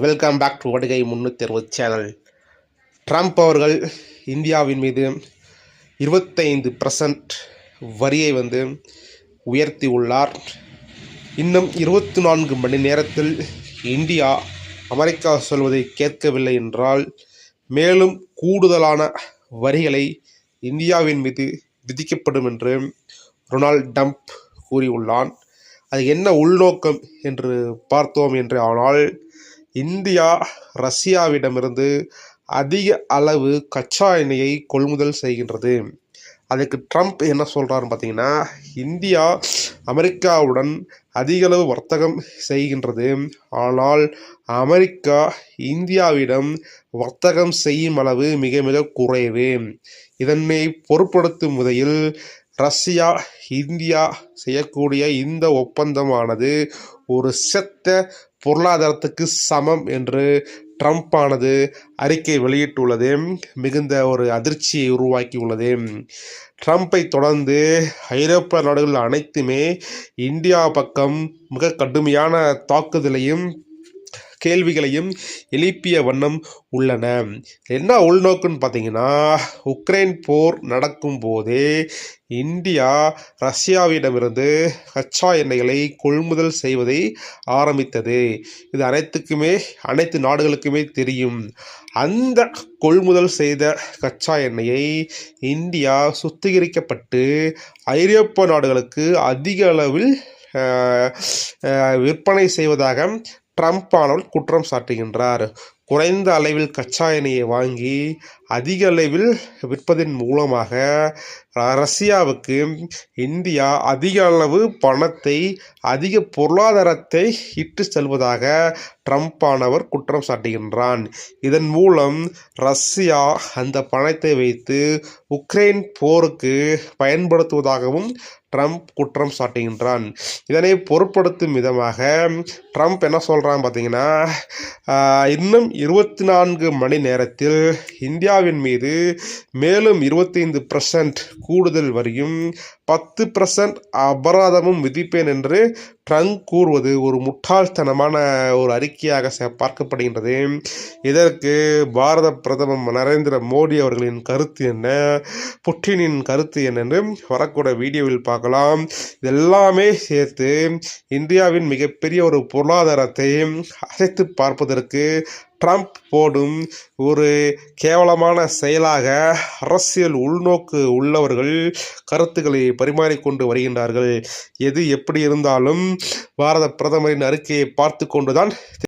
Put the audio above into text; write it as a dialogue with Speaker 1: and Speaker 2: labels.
Speaker 1: Welcome back to Vadugai 360 channel. Trump அவர்கள் இந்தியாவின் மீது 25% வரியை உயர்த்தி உள்ளார். இன்னும் 24 மணி நேரத்தில் இந்தியா அமெரிக்கா சொல்வதை கேட்கவில்லை என்றால் மேலும் கூடுதலான வரிகளை இந்தியாவின் மீது விதிக்கப்படும் என்று டொனால்ட் ட்ரம்ப் கூறியுள்ளான். அது என்ன உள்நோக்கம் என்று பார்த்தோம் என்று ஆனால், இந்தியா ரஷ்யாவிடமிருந்து அதிக அளவு கச்சா எண்ணெயை கொள்முதல் செய்கின்றது. அதுக்கு ட்ரம்ப் என்ன சொல்கிறாருன்னு பார்த்தீங்கன்னா, இந்தியா அமெரிக்காவுடன் அதிக அளவு வர்த்தகம் செய்கின்றது, ஆனால் அமெரிக்கா இந்தியாவிடம் வர்த்தகம் செய்யும் அளவு மிக மிக குறைவு. இதனை பொருட்படுத்தும் வகையில் ரஷ்யா இந்தியா செய்யக்கூடிய இந்த ஒப்பந்தமானது ஒரு செத்த பொருளாதாரத்துக்கு சமம் என்று ட்ரம்ப் ஆனது அறிக்கை வெளியிட்டுள்ளது. மிகுந்த ஒரு அதிர்ச்சியை உருவாக்கியுள்ளது. ட்ரம்பை தொடர்ந்து ஐரோப்பிய நாடுகள் அனைத்துமே இந்தியா பக்கம் மிக கடுமையான தாக்குதலையும் கேள்விகளையும் எழுப்பிய வண்ணம் உள்ளன. என்ன உள்நோக்குன்னு பார்த்தீங்கன்னா, உக்ரைன் போர் நடக்கும் போதே இந்தியா ரஷ்யாவிடமிருந்து கச்சா எண்ணெய்களை கொள்முதல் செய்வதை ஆரம்பித்தது. இது அனைத்து நாடுகளுக்குமே தெரியும். அந்த கொள்முதல் செய்த கச்சா எண்ணெயை இந்தியா சுத்திகரிக்கப்பட்டு ஐரோப்பிய நாடுகளுக்கு அதிக அளவில் விற்பனை செய்வதாக ட்ரம்ப் ஆனவர் குற்றம் சாட்டுகின்றார். குறைந்த அளவில் கச்சா எண்ணெயை வாங்கி அதிக அளவில் விற்பதன் மூலமாக ரஷ்யாவுக்கு இந்தியா அதிக அளவு பணத்தை, அதிக பொருளாதாரத்தை இட்டு செல்வதாக ட்ரம்ப் ஆனவர் குற்றம் சாட்டுகின்றான். இதன் மூலம் ரஷ்யா அந்த பணத்தை வைத்து உக்ரைன் போருக்கு பயன்படுத்துவதாகவும் ட்ரம்ப் குற்றம் சாட்டுகின்றான். இதனை பொருட்படுத்தும் விதமாக ட்ரம்ப் என்ன சொல்கிறான் பார்த்தீங்கன்னா, இன்னும் 24 மணி நேரத்தில் இந்தியாவின் மீது மேலும் 25% கூடுதல் வரியும் 10% அபராதமும் விதிப்பேன் என்று ட்ரம்ப் கூறுவது ஒரு முட்டாள்தனமான ஒரு அறிக்கையாக பார்க்கப்படுகின்றது. இதற்கு பாரத பிரதமர் நரேந்திர மோடி அவர்களின் கருத்து என்ன, புட்டினின் கருத்து என்ன என்று வரக்கூட வீடியோவில் பார்க்கலாம். இதெல்லாமே சேர்த்து இந்தியாவின் மிகப்பெரிய ஒரு பொருளாதாரத்தை அசைத்து பார்ப்பதற்கு ட்ரம்ப் போடும் ஒரு கேவலமான செயலாக அரசியல் உள்நோக்கு உள்ளவர்கள் கருத்துக்களை பரிமாறிக்கொண்டு வருகின்றார்கள். எது எப்படி இருந்தாலும் பாரத பிரதமரின் அறிக்கையை பார்த்து கொண்டுதான்